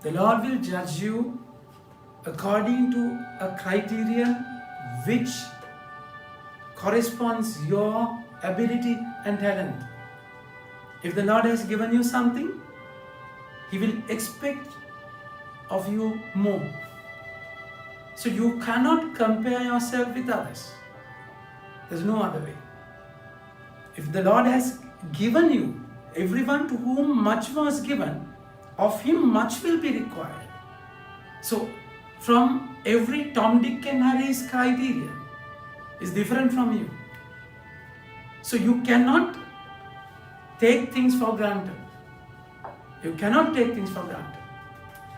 The Lord will judge you according to a criterion which corresponds your ability and talent. If the Lord has given you something, He will expect of you more. So you cannot compare yourself with others. There's no other way. If the Lord has given you, everyone to whom much was given, of him much will be required. So from every Tom, Dick and Harry's criteria is different from you. So you cannot take things for granted. You cannot take things for granted.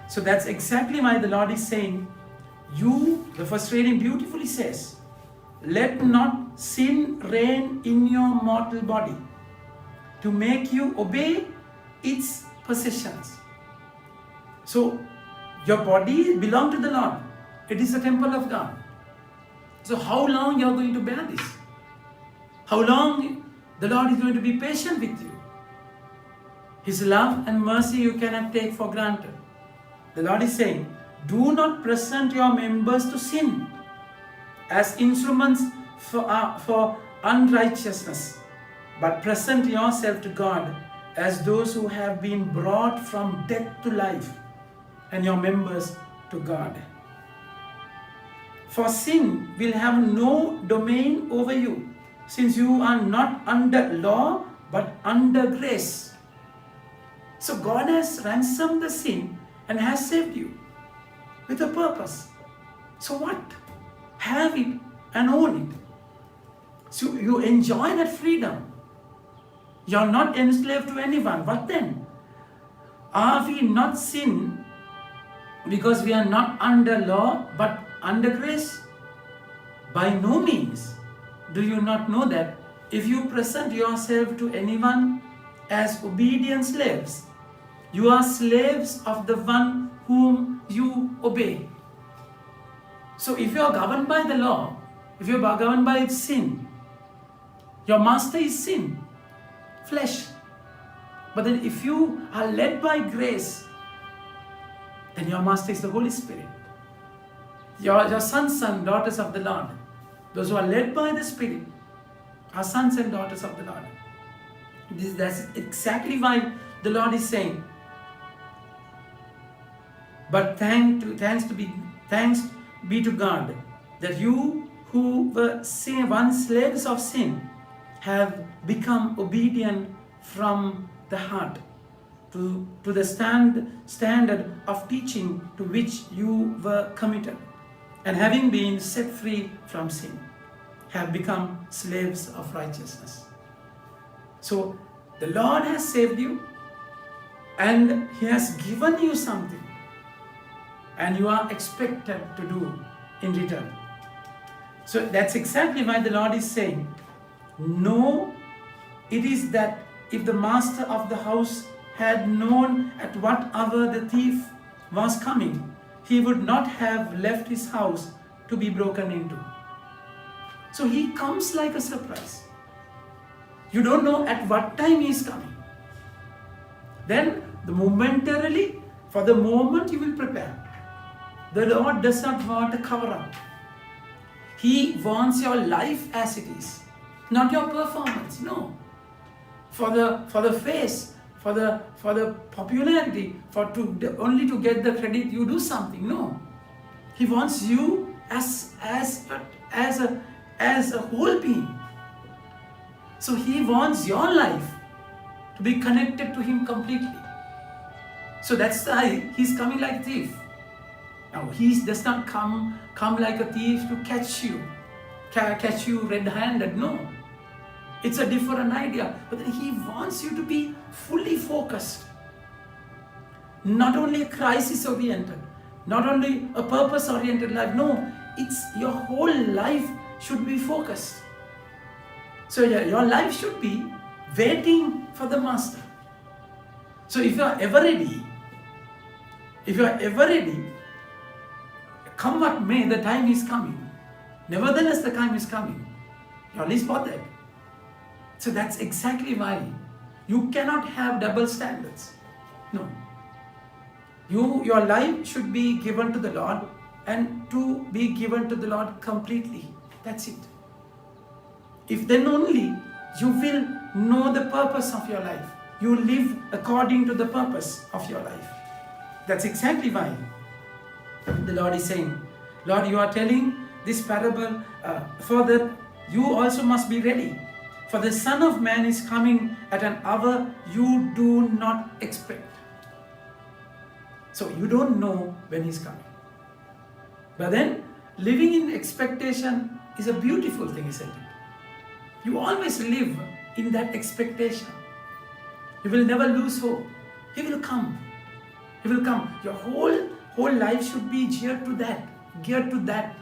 So that's exactly why the Lord is saying, the first reading beautifully says, let not sin reign in your mortal body to make you obey its possessions. So your body belongs to the Lord. It is the temple of God. So how long you are going to bear this? How long the Lord is going to be patient with you? His love and mercy you cannot take for granted. The Lord is saying, do not present your members to sin as instruments for unrighteousness, but present yourself to God as those who have been brought from death to life, and your members to God. For sin will have no domain over you, since you are not under law, but under grace. So God has ransomed the sin and has saved you with a purpose. So what? Have it and own it. So you enjoy that freedom. You are not enslaved to anyone. What then? Are we not sin because we are not under law but under grace? By no means. Do you not know that if you present yourself to anyone as obedient slaves, you are slaves of the one whom you obey? So if you are governed by the law, if you are governed by sin, your master is sin, flesh. But then if you are led by grace, then your master is the Holy Spirit. Your sons and daughters of the Lord. Those who are led by the Spirit are sons and daughters of the Lord. That's exactly why the Lord is saying, but thanks be to God that you who were once slaves of sin have become obedient from the heart to the standard of teaching to which you were committed, and having been set free from sin, have become slaves of righteousness. So the Lord has saved you and He has given you something, and you are expected to do in return. So that's exactly why the Lord is saying, no, it is that if the master of the house had known at what hour the thief was coming, he would not have left his house to be broken into. So he comes like a surprise. You don't know at what time he is coming. Then momentarily, for the moment you will prepare. The Lord does not want a cover up. He wants your life as it is, not your performance. No. For the face, for the popularity, only to get the credit you do something. No. He wants you as a whole being. So He wants your life to be connected to Him completely. So that's why He's coming like a thief. Now He does not come like a thief to catch you red-handed. No. It's a different idea. But then He wants you to be fully focused. Not only crisis-oriented, not only a purpose-oriented life. No, it's your whole life should be focused. So your life should be waiting for the Master. So if you are ever ready, come what may, the time is coming. Nevertheless, the time is coming. You are least bothered. So that's exactly why you cannot have double standards. No. Your life should be given to the Lord, and to be given to the Lord completely. That's it. If then only you will know the purpose of your life. You live according to the purpose of your life. That's exactly why the Lord is saying, Lord, you are telling this parable for that you also must be ready. For the Son of Man is coming at an hour you do not expect. So you don't know when he's coming. But then living in expectation is a beautiful thing, isn't it? You always live in that expectation. You will never lose hope. He will come. He will come. Your whole life should be geared to that.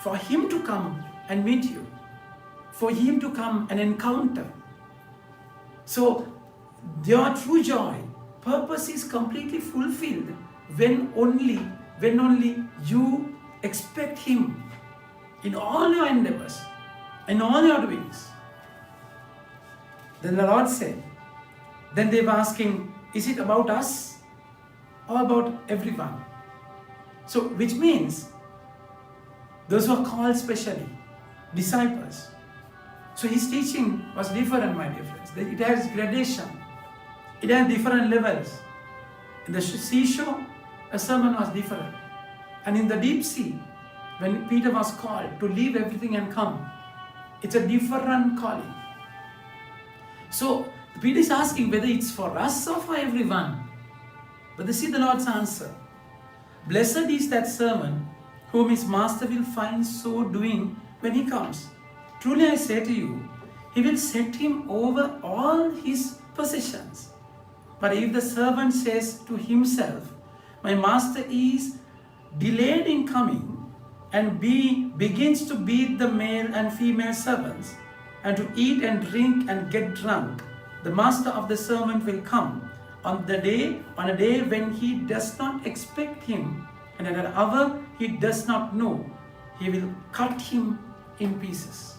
For him to come and meet you. For him to come and encounter. So your true joy, purpose is completely fulfilled when only you expect him in all your endeavors, in all your doings. Then the Lord said, then they were asking, is it about us or about everyone? So, which means those who are called specially, disciples. So his teaching was different, my dear friends. It has gradation. It has different levels. In the seashore, a sermon was different. And in the deep sea, when Peter was called to leave everything and come, it's a different calling. So Peter is asking whether it's for us or for everyone. But see the Lord's answer. Blessed is that servant whom his master will find so doing when he comes. Truly I say to you, he will set him over all his possessions. But if the servant says to himself, my master is delayed in coming, and begins to beat the male and female servants, and to eat and drink and get drunk, the master of the servant will come on a day when he does not expect him, and at an hour he does not know. He will cut him in pieces.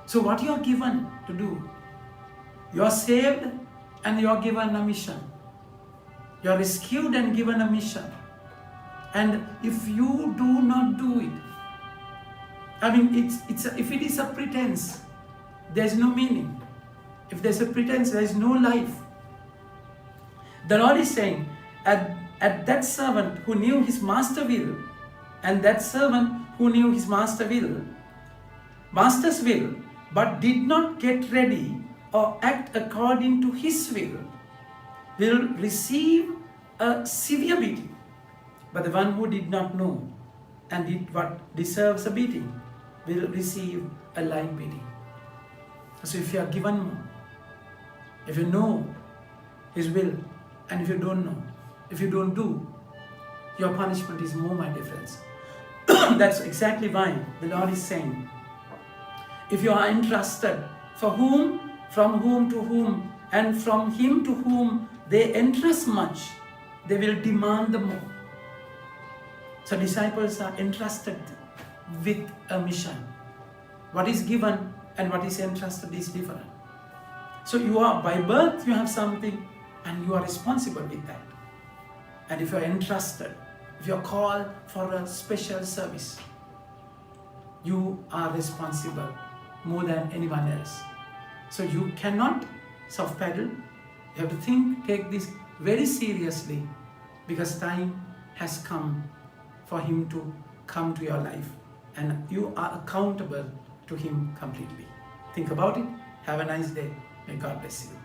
So what you are given to do, you are saved and you are given a mission. You are rescued and given a mission. And if you do not do it, if it is a pretense, there is no meaning. If there is a pretense, there is no life. The Lord is saying, at that servant who knew his master will, and that servant who knew his master's will, but did not get ready or act according to his will receive a severe beating. But the one who did not know and did what deserves a beating will receive a light beating. So if you are given more, if you know his will, and if you don't know, if you don't do, your punishment is more, my dear friends. That's exactly why the Lord is saying, if you are entrusted, for whom, from whom to whom, and from him to whom they entrust much, they will demand the more. So disciples are entrusted with a mission. What is given and what is entrusted is different. So you are, by birth you have something and you are responsible with that. And if you are entrusted, if you are called for a special service, you are responsible more than anyone else. So you cannot self-pedal. You have to take this very seriously, because time has come for him to come to your life, and you are accountable to him completely. Think about it. Have a nice day. May God bless you.